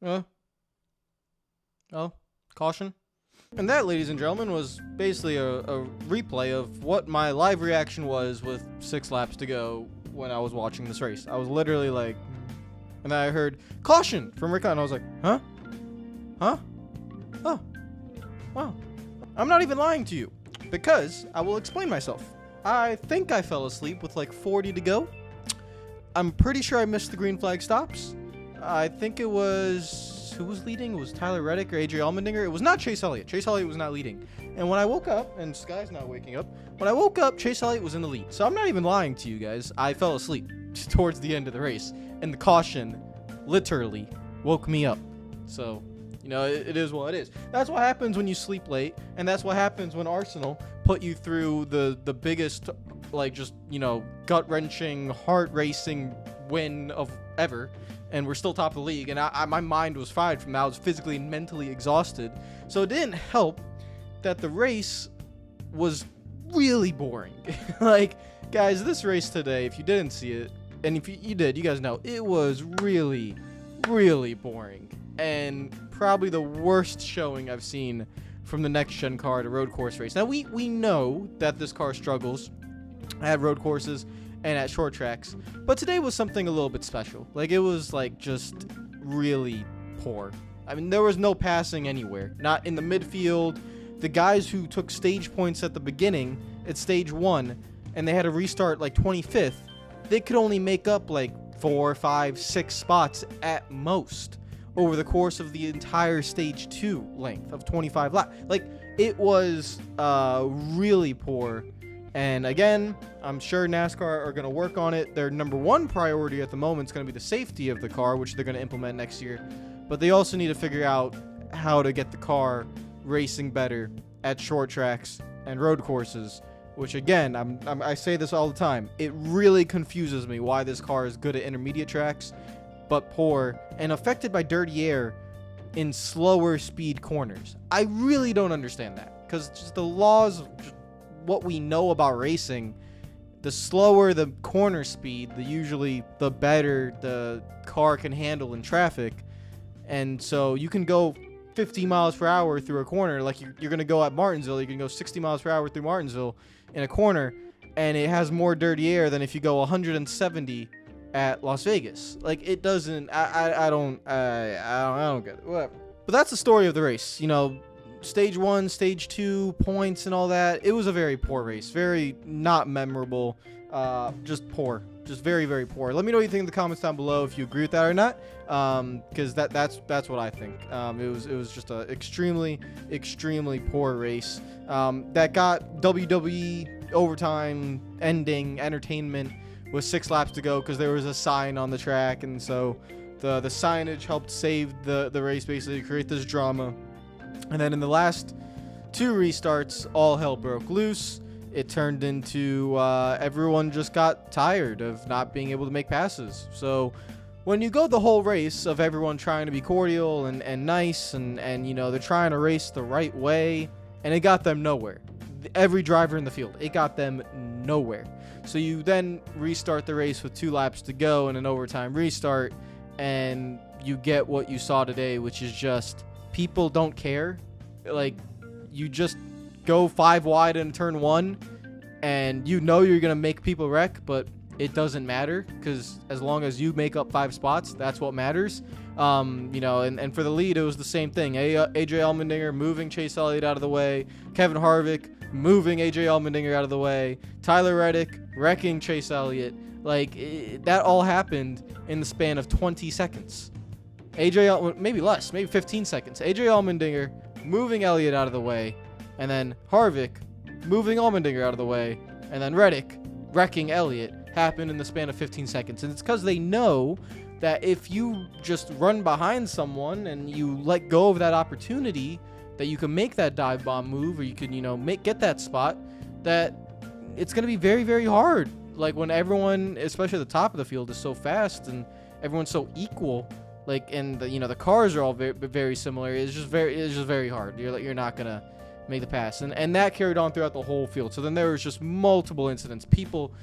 Oh, caution. And that, ladies and gentlemen, was basically a replay of what my live reaction was with 6 laps to go when I was watching this race. I was literally like, and then I heard caution from Rick, and I was like, huh? Huh? Oh, wow. I'm not even lying to you, because I will explain myself. I think I fell asleep with like 40 to go. I'm pretty sure I missed the green flag stops. I think it was, who was leading? It was Tyler Reddick or AJ Allmendinger. It was not Chase Elliott. Chase Elliott was not leading. And when I woke up, and Sky's not waking up, when I woke up, Chase Elliott was in the lead. So I'm not even lying to you guys. I fell asleep towards the end of the race, and the caution literally woke me up. So, you know, it is what it is. That's what happens when you sleep late, and that's what happens when Arsenal put you through the biggest, like, just, you know, gut-wrenching, heart-racing win of ever, and we're still top of the league, and my mind was fried from that. I was physically and mentally exhausted. So it didn't help that the race was really boring. Like, guys, this race today, if you didn't see it, and if you did, you guys know, it was really, really boring, and probably the worst showing I've seen from the next-gen car at a road course race. Now, we know that this car struggles at road courses and at short tracks, but today was something a little bit special. Like, it was, like, just really poor. I mean, there was no passing anywhere. Not in the midfield. The guys who took stage points at the beginning at stage 1, and they had to restart, like, 25th, they could only make up, like, 4, 5, 6 spots at most over the course of the entire stage 2 length of 25 laps. Like, it was really poor. And again, I'm sure NASCAR are going to work on it. Their number one priority at the moment is going to be the safety of the car, which they're going to implement next year. But they also need to figure out how to get the car racing better at short tracks and road courses, which again, I say this all the time. It really confuses me why this car is good at intermediate tracks, but poor and affected by dirty air in slower speed corners. I really don't understand that, because just the laws, what we know about racing, the slower the corner speed, the better the car can handle in traffic. And so you can go 50 miles per hour through a corner, like you're going to go at Martinsville. You can go 60 miles per hour through Martinsville in a corner, and it has more dirty air than if you go 170 at Las Vegas. Like, it doesn't, I don't get it. Whatever. But that's the story of the race. You know, stage 1, stage 2, points and all that. It was a very poor race. Very not memorable. Just poor. Just very, very poor. Let me know what you think in the comments down below if you agree with that or not. Because that's what I think. It was just a extremely, extremely poor race. That got WWE overtime ending entertainment with 6 laps to go because there was a sign on the track, and so the signage helped save the race, basically create this drama. And then in the last 2 restarts, all hell broke loose. It turned into everyone just got tired of not being able to make passes. So when you go the whole race of everyone trying to be cordial and nice and you know, they're trying to race the right way, and it got them nowhere. Every driver in the field, it got them nowhere. So you then restart the race with 2 laps to go and an overtime restart, and you get what you saw today, which is just people don't care. Like, you just go 5 wide in turn 1, and you know you're gonna make people wreck, but it doesn't matter, because as long as you make up 5 spots, that's what matters. You know, and for the lead, it was the same thing. AJ Allmendinger moving Chase Elliott out of the way, Kevin Harvick moving AJ Allmendinger out of the way, Tyler Reddick wrecking Chase Elliott. Like, that all happened in the span of 20 seconds. Maybe less, maybe 15 seconds. AJ Allmendinger moving Elliott out of the way, and then Harvick moving Allmendinger out of the way, and then Reddick wrecking Elliott happened in the span of 15 seconds. And it's because they know that if you just run behind someone and you let go of that opportunity, that you can make that dive bomb move, or you can, you know, get that spot, that it's going to be very, very hard. Like, when everyone, especially at the top of the field, is so fast and everyone's so equal, like, and the, you know, the cars are all very, very similar. It's just very hard. You're not gonna make the pass, and that carried on throughout the whole field. So then there was just multiple incidents. People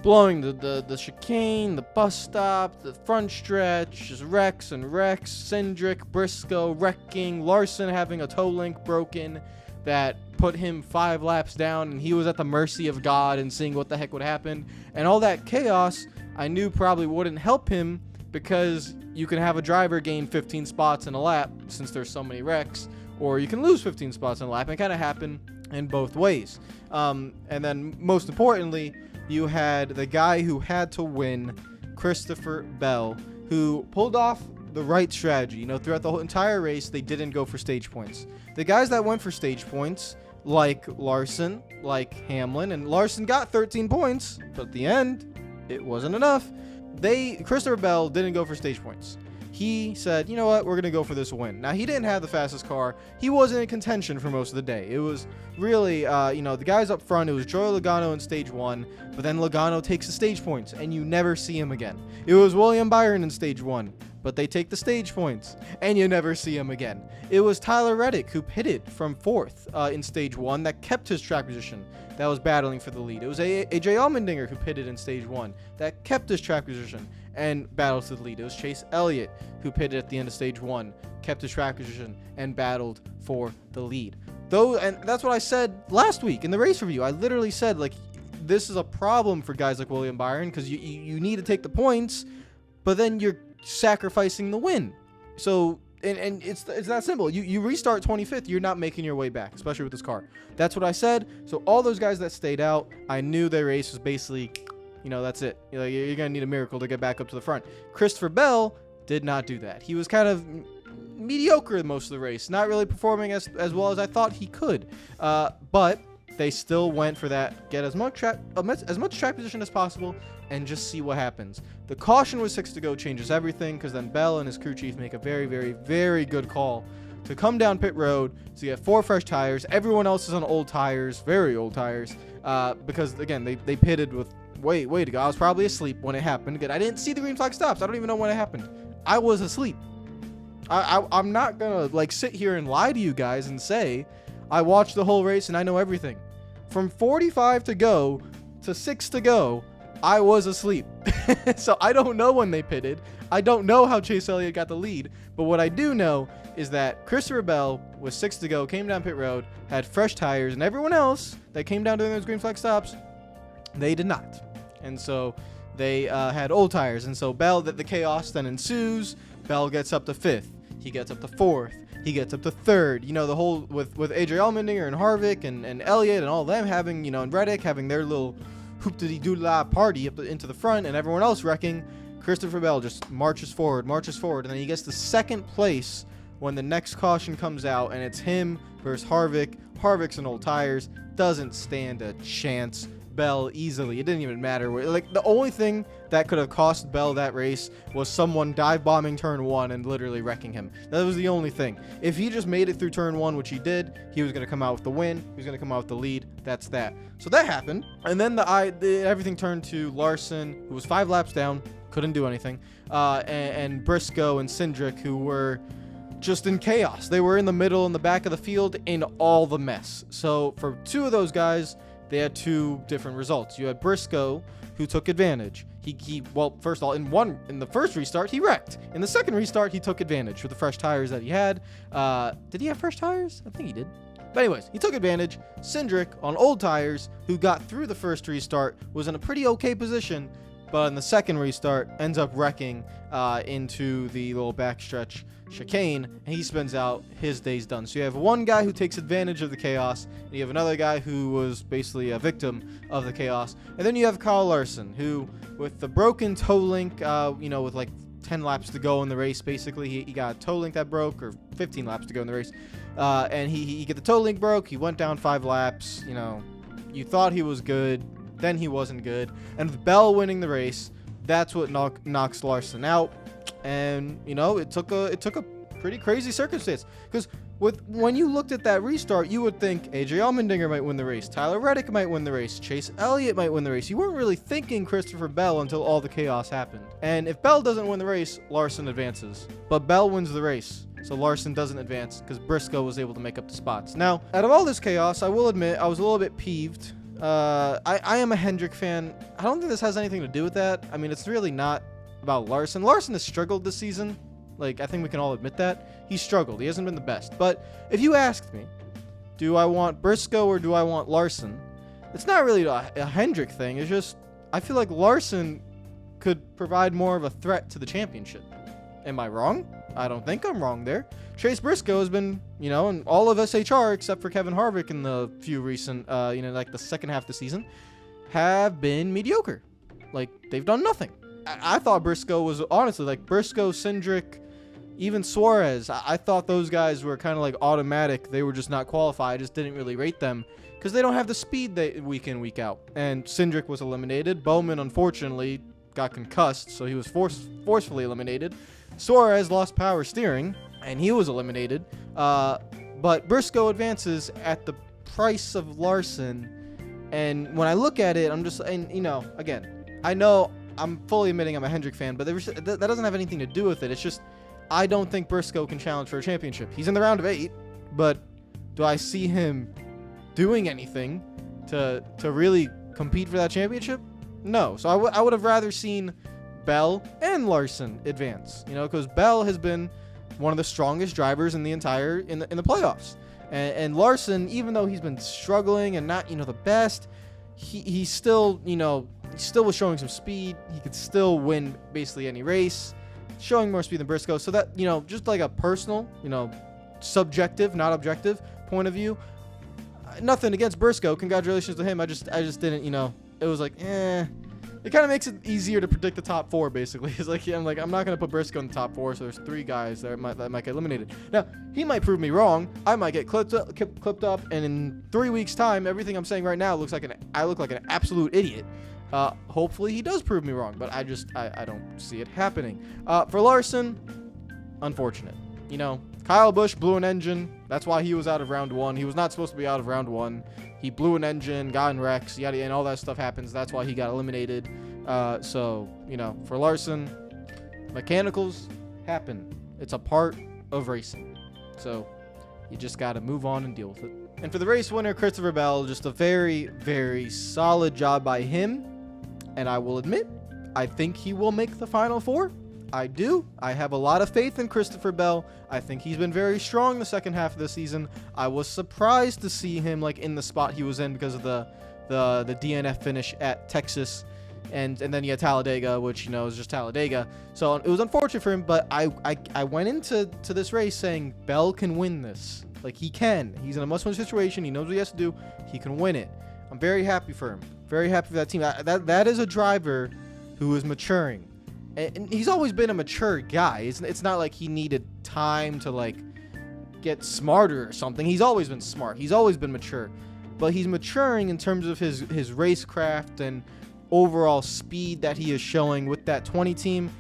blowing the chicane, the bus stop, the front stretch, just wrecks and wrecks. Syndrick, Briscoe wrecking, Larson having a toe link broken that put him 5 laps down, and he was at the mercy of God and seeing what the heck would happen. And all that chaos, I knew probably wouldn't help him, because you can have a driver gain 15 spots in a lap since there's so many wrecks, or you can lose 15 spots in a lap, and it kind of happened in both ways. And then most importantly, you had the guy who had to win, Christopher Bell, who pulled off the right strategy. You know, throughout the whole entire race, they didn't go for stage points. The guys that went for stage points, like Larson, like Hamlin, and Larson got 13 points, but at the end, it wasn't enough. Christopher Bell didn't go for stage points. He said, you know what, we're going to go for this win. Now, he didn't have the fastest car. He wasn't in contention for most of the day. It was really, the guys up front, it was Joey Logano in stage 1, but then Logano takes the stage points, and you never see him again. It was William Byron in stage 1, but they take the stage points, and you never see him again. It was Tyler Reddick, who pitted from 4th in stage 1, that kept his track position, that was battling for the lead. It was AJ Allmendinger, who pitted in stage 1, that kept his track position and battled to the lead. It was Chase Elliott, who pitted at the end of stage 1, kept his track position, and battled for the lead. And that's what I said last week in the race review. I literally said, like, this is a problem for guys like William Byron, because you need to take the points, but then you're sacrificing the win. So, and it's that simple. You restart 25th, you're not making your way back, especially with this car. That's what I said. So all those guys that stayed out, I knew their race was basically, that's it. You're going to need a miracle to get back up to the front. Christopher Bell did not do that. He was kind of mediocre most of the race, not really performing as well as I thought he could. But they still went for that, get as much track position as possible, and just see what happens. The caution with 6 to go changes everything, because then Bell and his crew chief make a very, very, very good call to come down pit road to get 4 fresh tires. Everyone else is on old tires, very old tires, because again, they pitted with way to go. I was probably asleep when it happened. Again, I didn't see the green flag stops. I don't even know when it happened. I was asleep. I'm not gonna sit here and lie to you guys and say I watched the whole race and I know everything. From 45 to go to 6 to go, I was asleep. So I don't know when they pitted. I don't know how Chase Elliott got the lead. But what I do know is that Christopher Bell, with 6 to go, came down pit road, had fresh tires, and everyone else that came down during those green flag stops, they did not. And so they had old tires. And so the chaos then ensues. Bell gets up to 5th. He gets up to 4th. He gets up to 3rd. The whole with AJ Allmendinger and Harvick and Elliott and all of them having, and Reddick having their little hoop-de-doo-la party up into the front, and everyone else wrecking. Christopher Bell just marches forward, and then he gets to 2nd place when the next caution comes out, and it's him versus Harvick. Harvick's on old tires, doesn't stand a chance. Bell easily, it didn't even matter. The only thing that could have cost Bell that race was someone dive bombing turn 1 and literally wrecking him. That was the only thing. If he just made it through turn 1, which he did, he was going to come out with the win. He was going to come out with the lead. That's that. So that happened, and then everything turned to Larson, who was 5 laps down, couldn't do anything, and Briscoe and Syndrick, who were just in chaos. They were in the middle, in the back of the field, in all the mess. So for 2 of those guys, they had 2 different results. You had Briscoe, who took advantage. Well, first of all, in the first restart, he wrecked. In the second restart, he took advantage with the fresh tires that he had. Did he have fresh tires? I think he did. But anyways, he took advantage. Syndrick, on old tires, who got through the first restart, was in a pretty okay position, but in the second restart, ends up wrecking into the little backstretch chicane, and he spins out. His day's done. So you have one guy who takes advantage of the chaos, and you have another guy who was basically a victim of the chaos, and then you have Kyle Larson, who, with the broken toe link, with like 10 laps to go in the race, basically he got a toe link that broke, or 15 laps to go in the race, and he get the toe link broke. He went down 5 laps. You thought he was good, then he wasn't good, and with Bell winning the race, that's what knocks Larson out. And it took a pretty crazy circumstance, because when you looked at that restart, you would think AJ Allmendinger might win the race, Tyler Reddick might win the race, Chase Elliott might win the race. You weren't really thinking Christopher Bell until all the chaos happened. And if Bell doesn't win the race, Larson advances. But Bell wins the race, so Larson doesn't advance because Briscoe was able to make up the spots. Now, out of all this chaos, I will admit I was a little bit peeved I am a Hendrick fan. I don't think this has anything to do with that. I mean, it's really not about Larson. Larson has struggled this season. Like, I think we can all admit that. He's struggled. He hasn't been the best. But if you asked me, do I want Briscoe or do I want Larson? It's not really a Hendrick thing. It's just, I feel like Larson could provide more of a threat to the championship. Am I wrong? I don't think I'm wrong there. Chase Briscoe has been, in all of SHR except for Kevin Harvick in the few recent, like the second half of the season, have been mediocre. Like, they've done nothing. I thought Briscoe was, honestly, like Briscoe, Syndrick, even Suarez, I thought those guys were kind of like automatic. They were just not qualified. I just didn't really rate them because they don't have the speed week in, week out. And Syndrick was eliminated. Bowman, unfortunately, got concussed, so he was forcefully eliminated. Suarez lost power steering, and he was eliminated. But Briscoe advances at the price of Larson. And when I look at it, I'm just, and again, I know I'm fully admitting I'm a Hendrick fan, but that doesn't have anything to do with it. It's just, I don't think Briscoe can challenge for a championship. He's in the round of 8, but do I see him doing anything to really compete for that championship? No. So I would have rather seen Bell and Larson advance, because Bell has been one of the strongest drivers in the entire in the playoffs, and Larson, even though he's been struggling and not the best, he still still was showing some speed. He could still win basically any race, showing more speed than Briscoe. So that just like a personal subjective, not objective point of view, nothing against Briscoe. Congratulations to him. I just didn't it was like It kind of makes it easier to predict the top 4, basically. It's like, I'm not going to put Briscoe in the top 4, so there's 3 guys that might get eliminated. Now, he might prove me wrong. I might get clipped up, and in 3 weeks' time, everything I'm saying right now looks like I look like an absolute idiot. Hopefully, he does prove me wrong, but I don't see it happening. For Larson, unfortunate. Kyle Busch blew an engine. That's why he was out of round 1. He was not supposed to be out of round 1. He blew an engine, got in wrecks, yada, and all that stuff happens. That's why he got eliminated. So, for Larson, mechanicals happen. It's a part of racing. So, you just got to move on and deal with it. And for the race winner, Christopher Bell, just a very, very solid job by him. And I will admit, I think he will make the Final 4. I do. I have a lot of faith in Christopher Bell. I think he's been very strong the second half of the season. I was surprised to see him in the spot he was in because of the DNF finish at Texas, and then you had Talladega, which is just Talladega. So it was unfortunate for him, but I went into this race saying Bell can win this. He can. He's in a must-win situation. He knows what he has to do. He can win it. I'm very happy for him. Very happy for that team. That is a driver who is maturing. And he's always been a mature guy. It's not like he needed time to get smarter or something. He's always been smart. He's always been mature. But he's maturing in terms of his racecraft and overall speed that he is showing with that 20 team.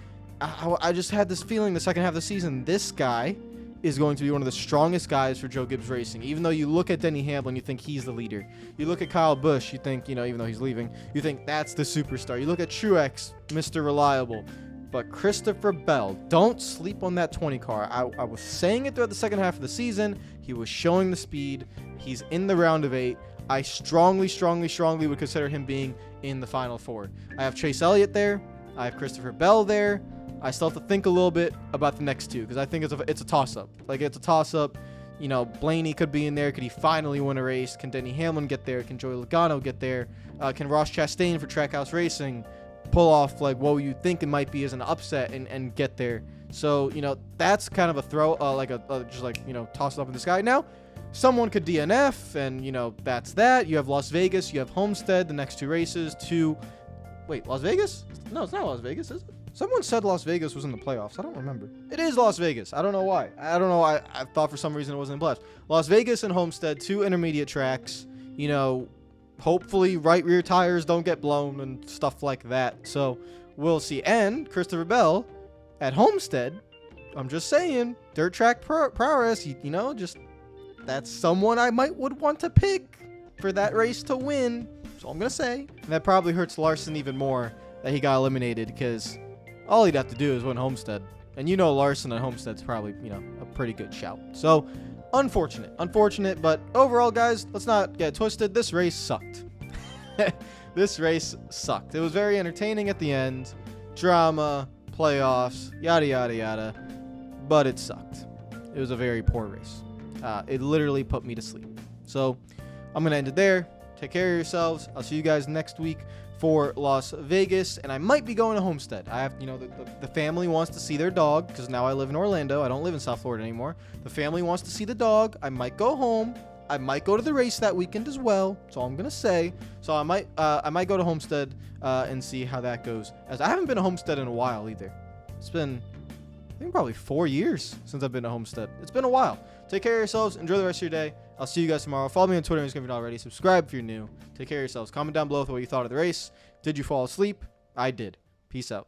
I just had this feeling the second half of the season, this guy is going to be one of the strongest guys for Joe Gibbs Racing. Even though you look at Denny Hamlin, you think he's the leader. You look at Kyle Busch, you think, even though he's leaving, you think that's the superstar. You look at Truex, Mr. Reliable. But Christopher Bell, don't sleep on that 20 car. I was saying it throughout the second half of the season. He was showing the speed. He's in the round of 8. I strongly would consider him being in the Final 4. I have Chase Elliott there. I have Christopher Bell there. I still have to think a little bit about the next 2 because I think it's a toss-up. It's a toss-up. Blaney could be in there. Could he finally win a race? Can Denny Hamlin get there? Can Joey Logano get there? Can Ross Chastain for Trackhouse Racing pull off what you think it might be as an upset and get there? So that's kind of a throw, toss it up in the sky. Now someone could DNF, and that's that. You have Las Vegas, you have Homestead, the next 2 races. Wait, Las Vegas? No, it's not Las Vegas, is it? Someone said Las Vegas was in the playoffs. I don't remember. It is Las Vegas. I don't know why. I don't know. I thought for some reason it wasn't in the playoffs. Las Vegas and Homestead, 2 intermediate tracks. Hopefully right rear tires don't get blown and stuff like that. So we'll see. And Christopher Bell at Homestead, I'm just saying, dirt track prowess, just that's someone I would want to pick for that race to win. So I'm going to say. And that probably hurts Larson even more that he got eliminated because all he'd have to do is win Homestead. And Larson at Homestead's probably, a pretty good shout. So unfortunate, but overall, guys, let's not get twisted. This race sucked. This race sucked. It was very entertaining at the end. Drama, playoffs, yada, yada, yada. But it sucked. It was a very poor race. It literally put me to sleep. So I'm going to end it there. Take care of yourselves. I'll see you guys next week for Las Vegas. And I might be going to Homestead. I have, the family wants to see their dog because now I live in Orlando. I don't live in South Florida anymore. The family wants to see the dog. I might go home. I might go to the race that weekend as well. That's all I'm gonna say. So I might go to Homestead and see how that goes. As I haven't been to Homestead in a while either. It's been, I think, probably 4 years since I've been to Homestead. It's been a while. Take care of yourselves. Enjoy the rest of your day. I'll see you guys tomorrow. Follow me on Twitter if you're not already. Subscribe if you're new. Take care of yourselves. Comment down below with what you thought of the race. Did you fall asleep? I did. Peace out.